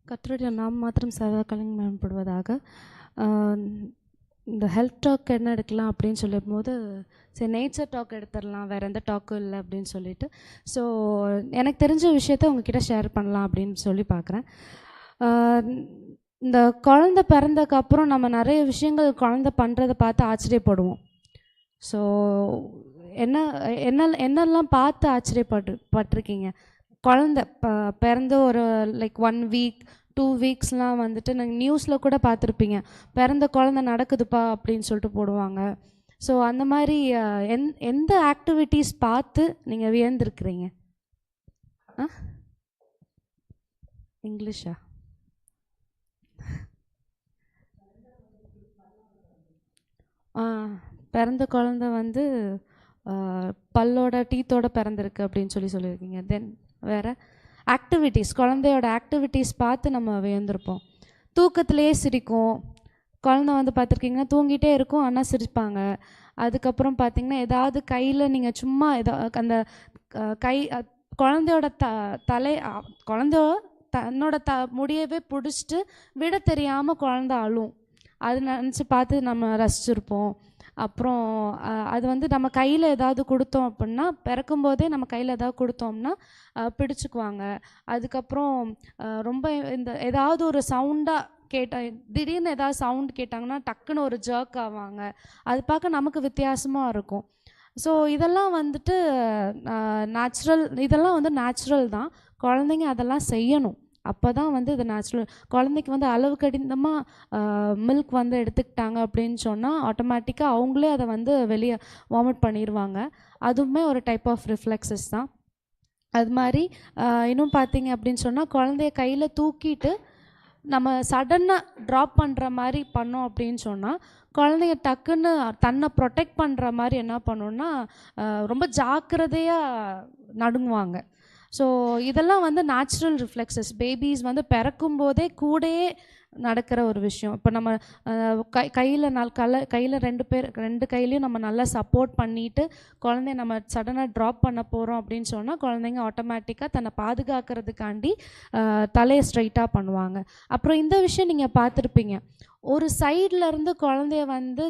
கர்த்தருடைய நாம் மாத்திரம் சதா காலம் மேம்படுவதாக. இந்த ஹெல்த் டாக் என்ன எடுக்கலாம் அப்படின்னு சொல்லும்போது, சரி நேச்சர் டாக் எடுத்துடலாம், வேறு எந்த டாக்கும் இல்லை அப்படின்னு சொல்லிட்டு, ஸோ எனக்கு தெரிஞ்ச விஷயத்த உங்ககிட்ட ஷேர் பண்ணலாம் அப்படின்னு சொல்லி பார்க்குறேன். இந்த குழந்த பிறந்ததுக்கப்புறம் நம்ம நிறைய விஷயங்கள் குழந்த பண்ணுறதை பார்த்து ஆச்சரியப்படுவோம். ஸோ என்னெல்லாம் பார்த்து ஆச்சரியப்பட்டிருக்கீங்க? குழந்த பிறந்து ஒரு லைக் 1 வீக் 2 வீக்ஸ்லாம் வந்துட்டு நீங்கள் நியூஸில் கூட பார்த்துருப்பீங்க, பிறந்த குழந்த நடக்குதுப்பா அப்படின்னு சொல்லிட்டு போடுவாங்க. ஸோ அந்த மாதிரி எந்த ஆக்டிவிட்டீஸ் பார்த்து நீங்கள் வியந்திருக்கிறீங்க? இங்கிலீஷா? பிறந்த குழந்த வந்து பல்லோட டீத்தோட பிறந்திருக்கு அப்படின்னு சொல்லியிருக்கீங்க. தென் வேறு ஆக்டிவிட்டீஸ், குழந்தையோட ஆக்டிவிட்டீஸ் பார்த்து நம்ம வியந்திருப்போம். தூக்கத்திலேயே சிரிக்கும் குழந்த வந்து பார்த்துருக்கீங்கன்னா, தூங்கிட்டே இருக்கும் ஆனால் சிரிப்பாங்க. அதுக்கப்புறம் பார்த்திங்கன்னா, ஏதாவது கையில் நீங்கள் சும்மா அந்த கை குழந்தையோட குழந்தையோட தன்னோட முடியவே பிடிச்சிட்டு விட தெரியாமல் குழந்த அழும். அது நினச்சி பார்த்து நம்ம ரசிச்சிருப்போம். அப்புறம் அது வந்து நம்ம கையில் ஏதாவது கொடுத்தோம் அப்படின்னா, பிறக்கும்போதே நம்ம கையில் ஏதாவது கொடுத்தோம்னா பிடிச்சிக்குவாங்க. அதுக்கப்புறம் ரொம்ப இந்த ஏதாவது ஒரு சவுண்டாக திடீர்னு ஏதாவது சவுண்ட் கேட்டாங்கன்னா டக்குன்னு ஒரு ஜர்க் ஆவாங்க. அது பார்க்க நமக்கு வித்தியாசமாக இருக்கும். ஸோ இதெல்லாம் வந்துட்டு இதெல்லாம் வந்து நேச்சுரல் தான். குழந்தைங்க அதெல்லாம் செய்யணும். அப்போ தான் வந்து இது நேச்சுரல். குழந்தைக்கு வந்து அளவுக்கு அதிகமாக மில்க் வந்து எடுத்துக்கிட்டாங்க அப்படின்னு சொன்னால் ஆட்டோமேட்டிக்காக அவங்களே அதை வந்து வெளியே வாமிட் பண்ணிடுவாங்க. அதுவுமே ஒரு டைப் ஆஃப் ரிஃப்ளெக்ஸஸ் தான். அது மாதிரி இன்னும் பார்த்தீங்க அப்படின்னு சொன்னால், குழந்தைய கையில் தூக்கிட்டு நம்ம சடனாக ட்ராப் பண்ணுற மாதிரி பண்ணோம் அப்படின்னு சொன்னால், குழந்தைங்க டக்குன்னு தன்னை ப்ரொடெக்ட் பண்ணுற மாதிரி என்ன பண்ணோன்னா ரொம்ப ஜாக்கிரதையாக நடுங்குவாங்க. ஸோ இதெல்லாம் வந்து நேச்சுரல் ரிஃப்ளெக்ஸஸ். பேபிஸ் வந்து பிறக்கும் போதே கூடயே நடக்கிற ஒரு விஷயம். இப்போ நம்ம கையில் 2 கையிலையும் நம்ம நல்லா சப்போர்ட் பண்ணிவிட்டு குழந்தைய நம்ம சடனாக ட்ராப் பண்ண போகிறோம் அப்படின்னு சொன்னால், குழந்தைங்க ஆட்டோமேட்டிக்காக தன்னை பாதுகாக்கிறதுக்காண்டி தலையை ஸ்ட்ரைட்டாக பண்ணுவாங்க. அப்புறம் இந்த விஷயம் நீங்கள் பார்த்துருப்பீங்க, ஒரு சைட்லேருந்து குழந்தைய வந்து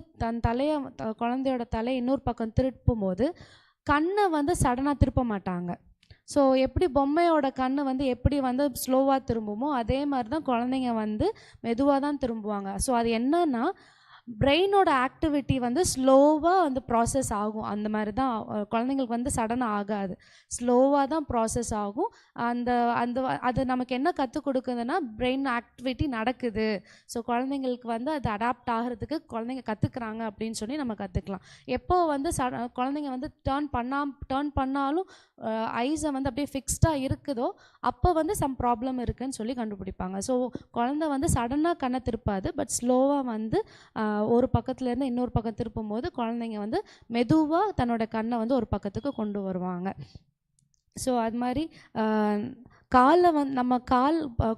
குழந்தையோட தலையை இன்னொரு பக்கம் திருப்பும் போது கண்ணை வந்து சடனாக திருப்ப மாட்டாங்க. ஸோ எப்படி பொம்மையோட கண் வந்து எப்படி வந்து ஸ்லோவாக திரும்புமோ அதே மாதிரி தான் குழந்தைங்க வந்து மெதுவாக தான் திரும்புவாங்க. ஸோ அது என்னன்னா, பிரெயினோட ஆக்டிவிட்டி வந்து ஸ்லோவாக வந்து ப்ராசஸ் ஆகும். அந்த மாதிரி தான் குழந்தைங்களுக்கு வந்து சடனாக ஆகாது, ஸ்லோவாக தான் ப்ராசஸ் ஆகும். அது நமக்கு என்ன கற்றுக் கொடுக்குதுன்னா, பிரெயின் ஆக்டிவிட்டி நடக்குது. ஸோ குழந்தைங்களுக்கு வந்து அது அடாப்ட் ஆகிறதுக்கு குழந்தைங்க கற்றுக்குறாங்க அப்படின்னு சொல்லி நம்ம கற்றுக்கலாம். எப்போ வந்து குழந்தைங்க வந்து டேர்ன் பண்ணாலும் ஐஸை வந்து அப்படியே ஃபிக்ஸ்டாக இருக்குதோ அப்போ வந்து சம் ப்ராப்ளம் இருக்குதுன்னு சொல்லி கண்டுபிடிப்பாங்க. ஸோ குழந்தை வந்து சடனாக கண்ணை திருப்பாது, பட் ஸ்லோவாக வந்து ஒரு பக்கத்துலேருந்து இன்னொரு பக்கம் திருப்பும் போது குழந்தைங்க வந்து மெதுவாக தன்னோட கண்ணை வந்து ஒரு பக்கத்துக்கு கொண்டு வருவாங்க. ஸோ அது மாதிரி நம்ம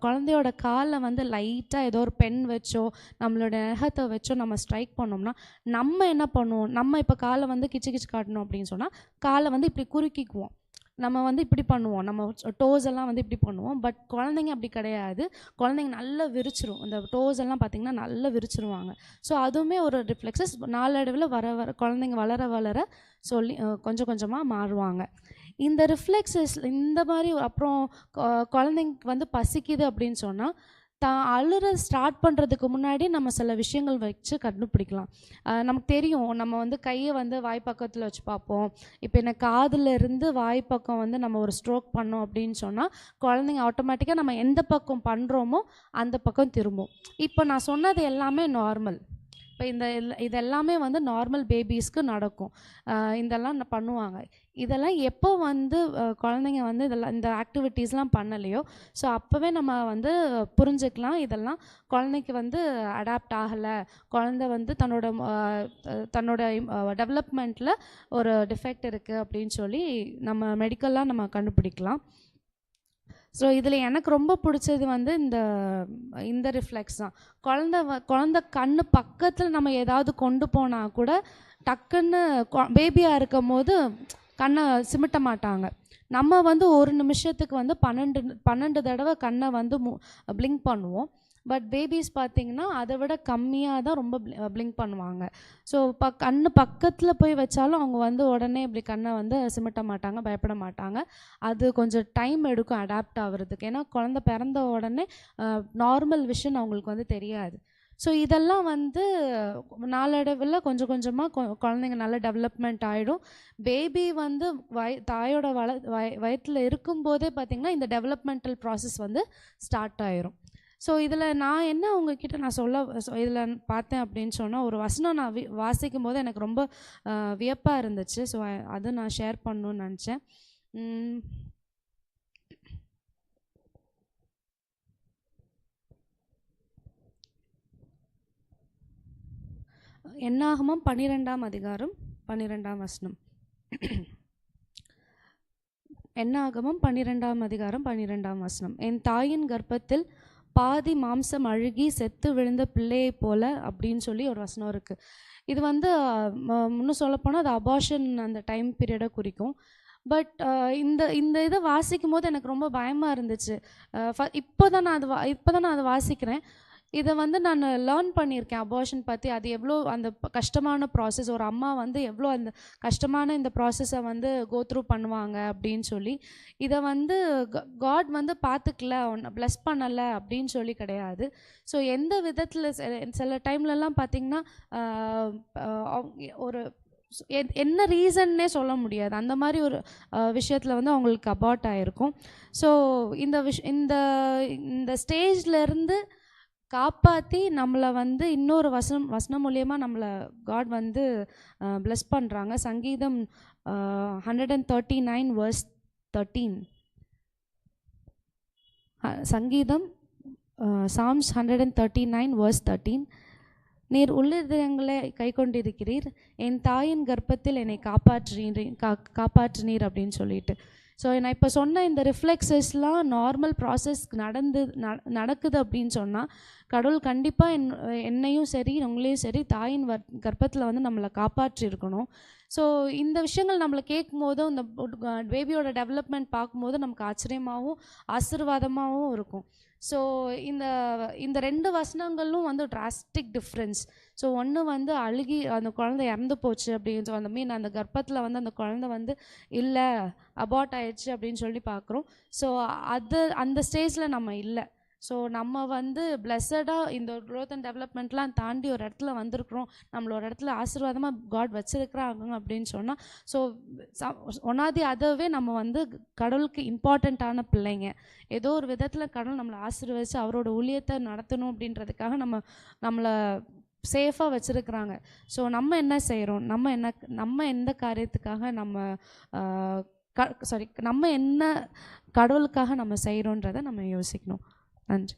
குழந்தையோட காலை வந்து லைட்டாக ஏதோ ஒரு பென் வச்சோ நம்மளோட நகத்தை வச்சோ நம்ம ஸ்ட்ரைக் பண்ணோம்னா, நம்ம என்ன பண்ணுவோம், நம்ம இப்போ காலை வந்து கிச்சு காட்டணும் அப்படின்னு சொன்னால் காலை வந்து இப்படி குறுக்கிக்குவோம். நம்ம வந்து இப்படி பண்ணுவோம், நம்ம டோஸ் எல்லாம் வந்து இப்படி பண்ணுவோம். பட் குழந்தைங்க அப்படி கிடையாது. குழந்தைங்க நல்லா விரிச்சிரும், அந்த டோஸ் எல்லாம் பார்த்திங்கன்னா நல்லா விரிச்சிருவாங்க. ஸோ அதுவுமே ஒரு ரிஃப்ளெக்ஸஸ். நாளடைவில் குழந்தைங்க வளர சொல்லி கொஞ்சம் கொஞ்சமாக மாறுவாங்க. இந்த ரிஃப்ளெக்ஸஸ் இந்த மாதிரி. அப்புறம் குழந்தைங்களுக்கு வந்து பசிக்குது அப்படின்னு சொன்னால், அழுற ஸ்டார்ட் பண்ணுறதுக்கு முன்னாடி நம்ம சில விஷயங்கள் வச்சு கண்டுபிடிக்கலாம். நமக்கு தெரியும், நம்ம வந்து கையை வந்து வாய்ப்பக்கத்தில் வச்சு பார்ப்போம். இப்போ எனக்கு காதில் இருந்து வாய்ப்பக்கம் வந்து நம்ம ஒரு ஸ்ட்ரோக் பண்ணோம் அப்படின்னு சொன்னால், குழந்தைங்க ஆட்டோமேட்டிக்காக நம்ம எந்த பக்கம் பண்ணுறோமோ அந்த பக்கம் திரும்பும். இப்போ நான் சொன்னது எல்லாமே நார்மல். இப்போ இதெல்லாமே வந்து நார்மல் பேபிஸ்க்கு நடக்கும். இதெல்லாம் பண்ணுவாங்க. இதெல்லாம் எப்போ வந்து குழந்தைங்க வந்து இந்த ஆக்டிவிட்டீஸ்லாம் பண்ணலையோ, ஸோ அப்போவே நம்ம வந்து புரிஞ்சுக்கலாம் இதெல்லாம் குழந்தைக்கு வந்து அடாப்ட் ஆகலை, குழந்தை வந்து தன்னோட டெவலப்மெண்ட்டில் ஒரு டிஃபெக்ட் இருக்குது அப்படின்னு சொல்லி நம்ம மெடிக்கலாக நம்ம கண்டுபிடிக்கலாம். ஸோ இதில் எனக்கு ரொம்ப பிடிச்சது வந்து இந்த ரிஃப்ளெக்ஸ் தான். குழந்த கண்ணு பக்கத்தில் நம்ம ஏதாவது கொண்டு போனால் கூட டக்குன்னு பேபியாக இருக்கும் போது கண்ணை சிமிட்ட மாட்டாங்க. நம்ம வந்து ஒரு நிமிஷத்துக்கு வந்து 12 தடவை கண்ணை வந்து பிளிங்க் பண்ணுவோம். பட் பேபிஸ் பார்த்தீங்கன்னா அதை விட கம்மியாக தான் ரொம்ப பிளிங்க் பண்ணுவாங்க. ஸோ கண்ணு பக்கத்தில் போய் வச்சாலும் அவங்க வந்து உடனே இப்படி கண்ணை வந்து சிமிட்ட மாட்டாங்க, பயப்பட மாட்டாங்க. அது கொஞ்சம் டைம் எடுக்கும் அடாப்ட் ஆகுறதுக்கு. ஏன்னா குழந்தை பிறந்த உடனே நார்மல் விஷன் அவங்களுக்கு வந்து தெரியாது. ஸோ இதெல்லாம் வந்து நாளடைவில் கொஞ்சம் கொஞ்சமாக குழந்தைங்க நல்ல டெவலப்மெண்ட் ஆகிடும். பேபி வந்து தாயோட வயிற்றில் இருக்கும்போதே பார்த்திங்கன்னா இந்த டெவலப்மெண்டல் ப்ராசஸ் வந்து ஸ்டார்ட் ஆயிரும். ஸோ இதில் நான் என்ன உங்ககிட்ட நான் இதில் பார்த்தேன் அப்படின்னு சொன்னால், ஒரு வசனம் நான் வாசிக்கும் போது எனக்கு ரொம்ப வியப்பாக இருந்துச்சு. ஸோ அதை நான் ஷேர் பண்ணணும்னு நினச்சேன். என்னாகமம் 12ஆம் அதிகாரம் 12ஆம் வசனம். என்னாகமம் 12ஆம் அதிகாரம் 12ஆம் வசனம். என் தாயின் கர்ப்பத்தில் பாதி மாம்சம் அழுகி செத்து விழுந்த பிள்ளையை போல அப்படின்னு சொல்லி ஒரு வசனம் இருக்குது. இது வந்து இன்னும் சொல்லப்போனால் அது அபார்ஷன் அந்த டைம் பீரியடை குறிக்கும். பட் இந்த இதை வாசிக்கும் போது எனக்கு ரொம்ப பயமாக இருந்துச்சு. இப்போ தான் நான் அதை வாசிக்கிறேன். இதை வந்து நான் லேர்ன் பண்ணியிருக்கேன் அபார்ஷன் பற்றி. அது எவ்வளோ அந்த கஷ்டமான ப்ராசஸ், ஒரு அம்மா வந்து எவ்வளோ அந்த கஷ்டமான இந்த ப்ராசஸை வந்து கோ த்ரூ பண்ணுவாங்க அப்படின்னு சொல்லி. இதை வந்து காட் வந்து பார்த்துக்கல, ப்ளஸ் பண்ணலை அப்படின்னு சொல்லி கிடையாது. ஸோ எந்த விதத்தில் சில டைம்லலாம் பார்த்திங்கன்னா ஒரு என்ன ரீசன்னே சொல்ல முடியாது, அந்த மாதிரி ஒரு விஷயத்தில் வந்து அவங்களுக்கு அபார்ட் ஆகிருக்கும். ஸோ இந்த ஸ்டேஜ்லேருந்து காப்பாற்றி நம்மளை வந்து இன்னொரு வசனம் மூலியமாக நம்மளை காட் வந்து பிளஸ் பண்ணுறாங்க. சங்கீதம் 139 verse 13. சங்கீதம் Psalms 139 verse 13. நீர் உள்ளிருந்தங்களை கை கொண்டிருக்கிறீர், என் தாயின் கர்ப்பத்தில் என்னை காப்பாற்றினீர் அப்படின்னு சொல்லிட்டு. ஸோ நான் இப்போ சொன்ன இந்த ரிஃப்ளெக்ஸஸ்லாம் நார்மல் ப்ராசஸ் நடக்குது அப்படின்னு சொன்னால், கடவுள் கண்டிப்பாக என்னையும் சரி உங்களையும் சரி தாயின் கர்ப்பத்தில் வந்து நம்மளை காப்பாற்றிருக்கணும். ஸோ இந்த விஷயங்கள் நம்மளை கேட்கும் போதும், இந்த பேபியோட டெவலப்மெண்ட் பார்க்கும்போது நமக்கு ஆச்சரியமாகவும் ஆசீர்வாதமாகவும் இருக்கும். ஸோ இந்த 2 வசனங்களும் வந்து டிராஸ்டிக் டிஃப்ரென்ஸ். ஸோ ஒன்று வந்து அழுகி அந்த குழந்தை இறந்து போச்சு அப்படின்னு சொல்லி, அந்த கர்ப்பத்தில் வந்து அந்த குழந்தை வந்து இல்லை அபார்ட் ஆயிடுச்சு அப்படின்னு சொல்லி பார்க்குறோம். ஸோ அந்த ஸ்டேஜில் நம்ம இல்லை. ஸோ நம்ம வந்து பிளஸடாக இந்த க்ரோத் அண்ட் டெவலப்மெண்ட்லாம் தாண்டி ஒரு இடத்துல வந்திருக்கிறோம், நம்மளோட இடத்துல ஆசீர்வாதமாக காட் வச்சிருக்கிறாங்க அப்படின்னு சொன்னால், ஸோ ஒன்னாதி அதவே நம்ம வந்து கடவுளுக்கு இம்பார்ட்டண்ட்டான பிள்ளைங்க. ஏதோ ஒரு விதத்தில் கடவுள் நம்மளை ஆசீர்வதித்து அவரோட ஊழியத்தை நடத்தணும் அப்படின்றதுக்காக நம்மளை சேஃபாக வச்சுருக்குறாங்க. ஸோ நம்ம என்ன செய்கிறோம், நம்ம எந்த காரியத்துக்காக நம்ம என்ன கடவுளுக்காக நம்ம செய்கிறோன்றதை நம்ம யோசிக்கணும். நன்றி.